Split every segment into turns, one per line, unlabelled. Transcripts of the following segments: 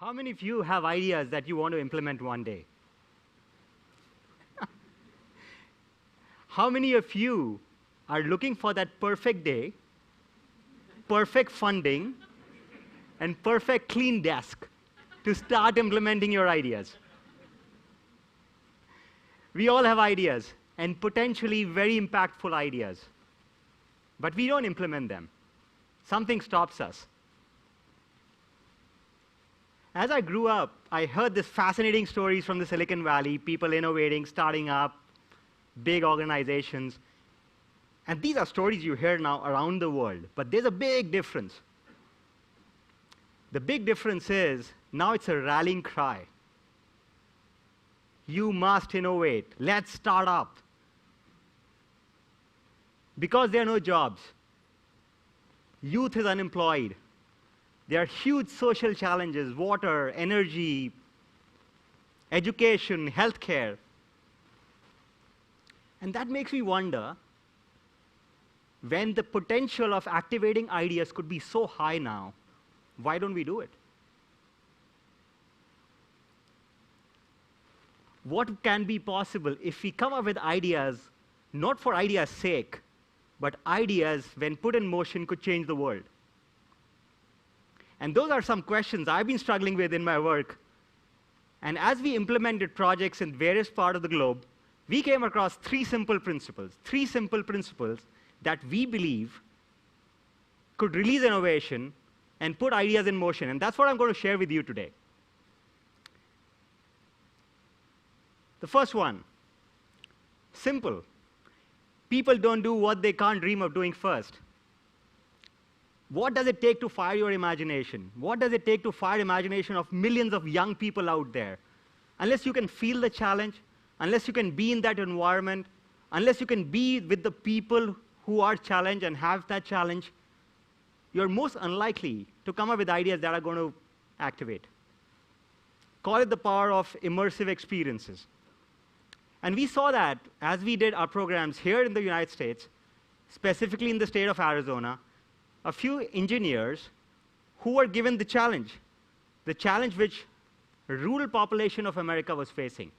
How many of you have ideas that you want to implement one day? How many of you are looking for that perfect day, perfect funding, and perfect clean desk to start implementing your ideas? We all have ideas, and potentially very impactful ideas. But we don't implement them. Something stops us. As I grew up, I heard these fascinating stories from the Silicon Valley, people innovating, starting up, big organizations. And these are stories you hear now around the world. But there's a big difference. The big difference is now it's a rallying cry. You must innovate. Let's start up. Because there are no jobs. Youth is unemployed. There are huge social challenges: water, energy, education, healthcare. And that makes me wonder, when the potential of activating ideas could be so high now, why don't we do it? What can be possible if we come up with ideas, not for ideas' sake, but ideas, when put in motion, could change the world? And those are some questions I've been struggling with in my work. And as we implemented projects in various parts of the globe, we came across three simple principles that we believe could release innovation and put ideas in motion. And that's what I'm going to share with you today. The first one, simple. People don't do what they can't dream of doing first. What does it take to fire your imagination? What does it take to fire imagination of millions of young people out there? Unless you can feel the challenge, unless you can be in that environment, unless you can be with the people who are challenged and have that challenge, you're most unlikely to come up with ideas that are going to activate. Call it the power of immersive experiences. And we saw that as we did our programs here in the United States, specifically in the state of Arizona, a few engineers who were given the challenge which the rural population of America was facing.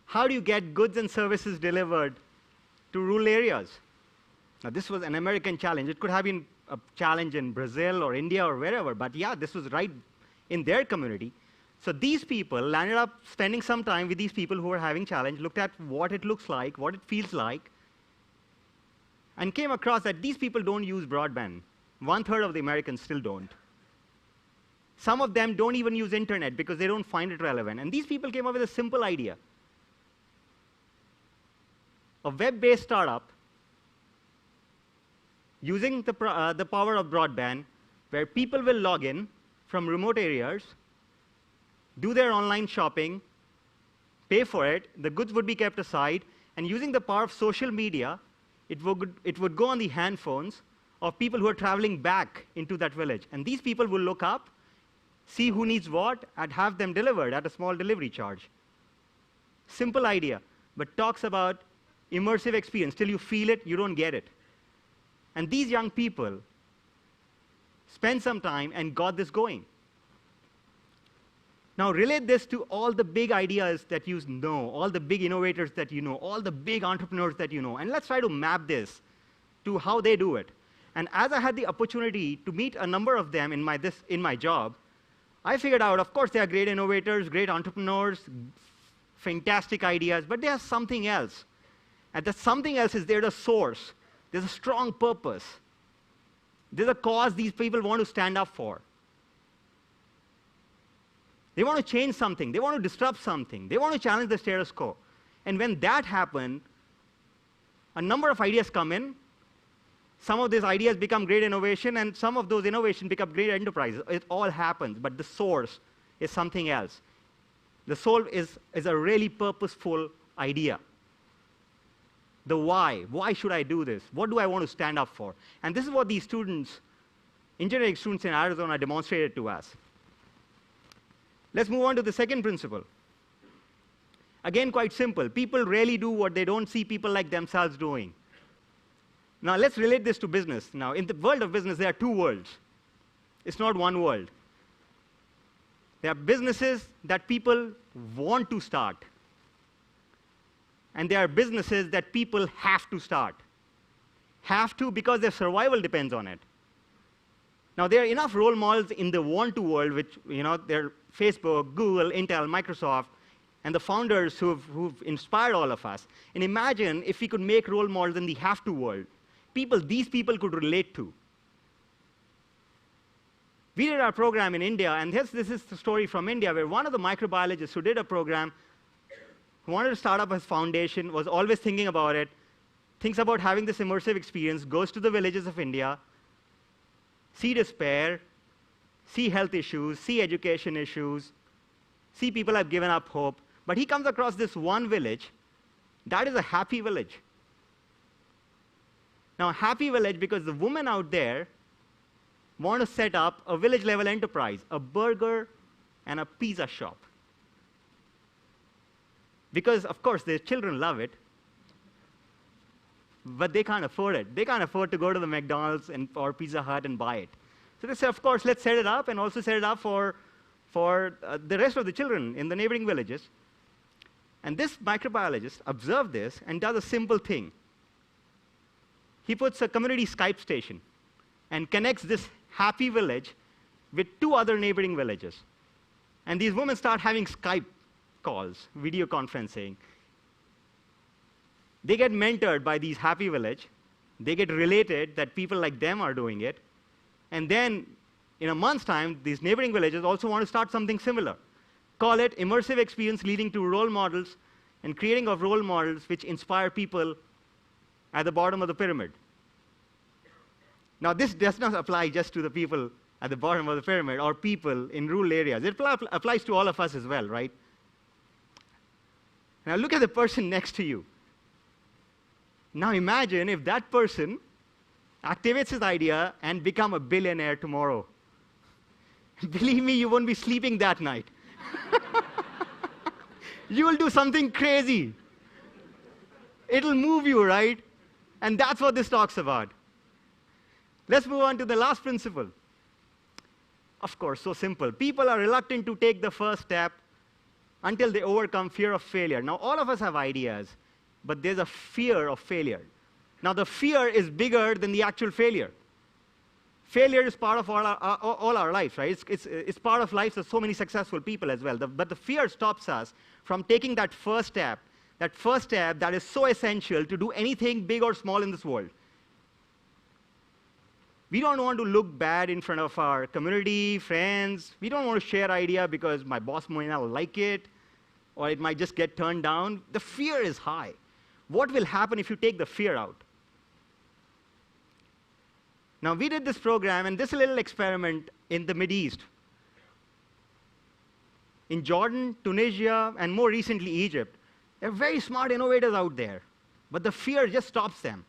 How do you get goods and services delivered to rural areas? Now, this was an American challenge. It could have been a challenge in Brazil or India or wherever, but yeah, this was right in their community. So these people landed up spending some time with these people who were having challenge, looked at what it looks like, what it feels like, and came across that these people don't use broadband. 1/3 of the Americans still don't. Some of them don't even use internet because they don't find it relevant. And these people came up with a simple idea. A web-based startup using the power of broadband, where people will log in from remote areas, do their online shopping, pay for it, the goods would be kept aside, and using the power of social media, it would go on the handphones of people who are traveling back into that village. And these people will look up, see who needs what, and have them delivered at a small delivery charge. Simple idea, but talks about immersive experience. Till you feel it, you don't get it. And these young people spent some time and got this going. Now relate this to all the big ideas that you know, all the big innovators that you know, all the big entrepreneurs that you know, and let's try to map this to how they do it. And as I had the opportunity to meet a number of them in my job, I figured out, of course, they are great innovators, great entrepreneurs, fantastic ideas, but there's something else. And that something else is there's a source. There's a strong purpose. There's a cause these people want to stand up for. They want to change something. They want to disrupt something. They want to challenge the status quo. And when that happens, a number of ideas come in. Some of these ideas become great innovation, and some of those innovations become great enterprises. It all happens, but the source is something else. The soul is a really purposeful idea. The why. Why should I do this? What do I want to stand up for? And this is what these students, engineering students in Arizona, demonstrated to us. Let's move on to the second principle. Again, quite simple. People rarely do what they don't see people like themselves doing. Now, let's relate this to business. Now, in the world of business, there are two worlds. It's not one world. There are businesses that people want to start. And there are businesses that people have to start. Have to because their survival depends on it. Now, there are enough role models in the want-to world, which, they're Facebook, Google, Intel, Microsoft, and the founders who've inspired all of us. And imagine if we could make role models in the have-to world. These people could relate to. We did our program in India, and this is the story from India, where one of the microbiologists who did a program, who wanted to start up his foundation, was always thinking about it, thinks about having this immersive experience, goes to the villages of India, see despair, see health issues, see education issues, see people have given up hope. But he comes across this one village that is a happy village. Now, a happy village because the women out there want to set up a village-level enterprise, a burger and a pizza shop. Because, of course, their children love it, but they can't afford it. They can't afford to go to the McDonald's or Pizza Hut and buy it. So they say, of course, let's set it up and also set it up for the rest of the children in the neighboring villages. And this microbiologist observed this and does a simple thing. He puts a community Skype station and connects this happy village with 2 other neighboring villages. And these women start having Skype calls, video conferencing. They get mentored by these happy village. They get related that people like them are doing it. And then, in a month's time, these neighboring villages also want to start something similar. Call it immersive experience leading to role models and creating of role models which inspire people at the bottom of the pyramid. Now, this does not apply just to the people at the bottom of the pyramid or people in rural areas. It applies to all of us as well, right? Now, look at the person next to you. Now, imagine if that person activates his idea and become a billionaire tomorrow. Believe me, you won't be sleeping that night. You will do something crazy. It'll move you, right? And that's what this talks about. Let's move on to the last principle. Of course, so simple. People are reluctant to take the first step until they overcome fear of failure. Now, all of us have ideas, but there's a fear of failure. Now, the fear is bigger than the actual failure. Failure is part of all our lives, right? It's part of lives of so many successful people as well. But the fear stops us from taking that first step that is so essential to do anything big or small in this world. We don't want to look bad in front of our community, friends. We don't want to share idea because my boss might not like it, or it might just get turned down. The fear is high. What will happen if you take the fear out? Now, we did this program and this little experiment in the Mideast. In Jordan, Tunisia, and more recently Egypt, there are very smart innovators out there, but the fear just stops them.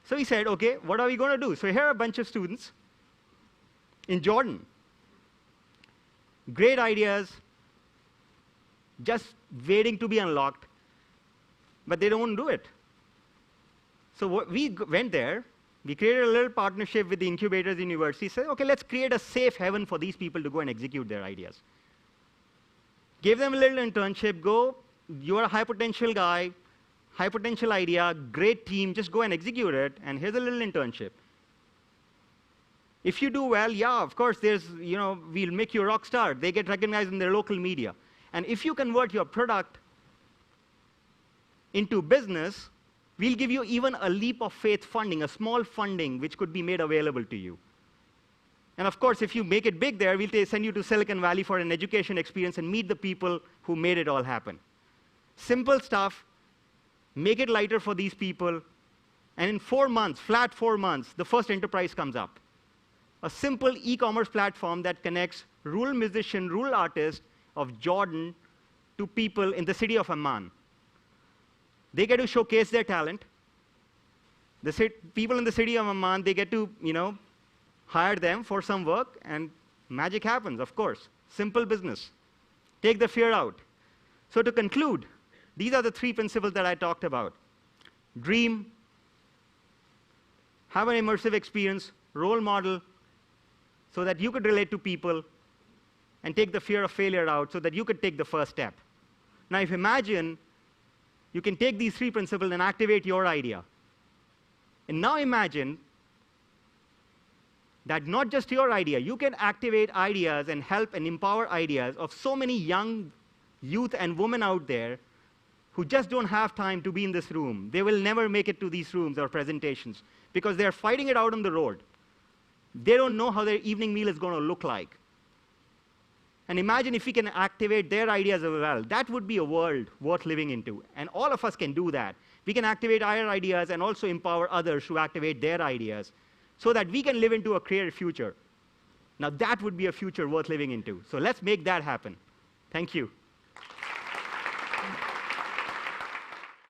So we said, okay, what are we going to do? So here are a bunch of students in Jordan. Great ideas, just waiting to be unlocked, but they don't do it. So we went there, we created a little partnership with the incubators university, said, okay, let's create a safe haven for these people to go and execute their ideas. Gave them a little internship, go, you're a high potential guy, high potential idea, great team, just go and execute it, and here's a little internship. If you do well, yeah, of course, we'll make you a rock star. They get recognized in their local media. And if you convert your product into business, we'll give you even a leap of faith funding, a small funding which could be made available to you. And of course, if you make it big there, we'll send you to Silicon Valley for an education experience and meet the people who made it all happen. Simple stuff, make it lighter for these people, and in 4 months, flat 4 months, the first enterprise comes up. A simple e-commerce platform that connects rural musician, rural artists of Jordan to people in the city of Amman. They get to showcase their talent. The people in the city of Amman, they get to, hire them for some work, and magic happens, of course. Simple business. Take the fear out. So to conclude, these are the 3 principles that I talked about. Dream, have an immersive experience, role model, so that you could relate to people, and take the fear of failure out so that you could take the first step. Now, if imagine you can take these 3 principles and activate your idea. And now imagine that not just your idea, you can activate ideas and help and empower ideas of so many young youth and women out there who just don't have time to be in this room. They will never make it to these rooms or presentations because they're fighting it out on the road. They don't know how their evening meal is going to look like. And imagine if we can activate their ideas as well. That would be a world worth living into. And all of us can do that. We can activate our ideas and also empower others to activate their ideas so that we can live into a creative future. Now, that would be a future worth living into. So let's make that happen. Thank you.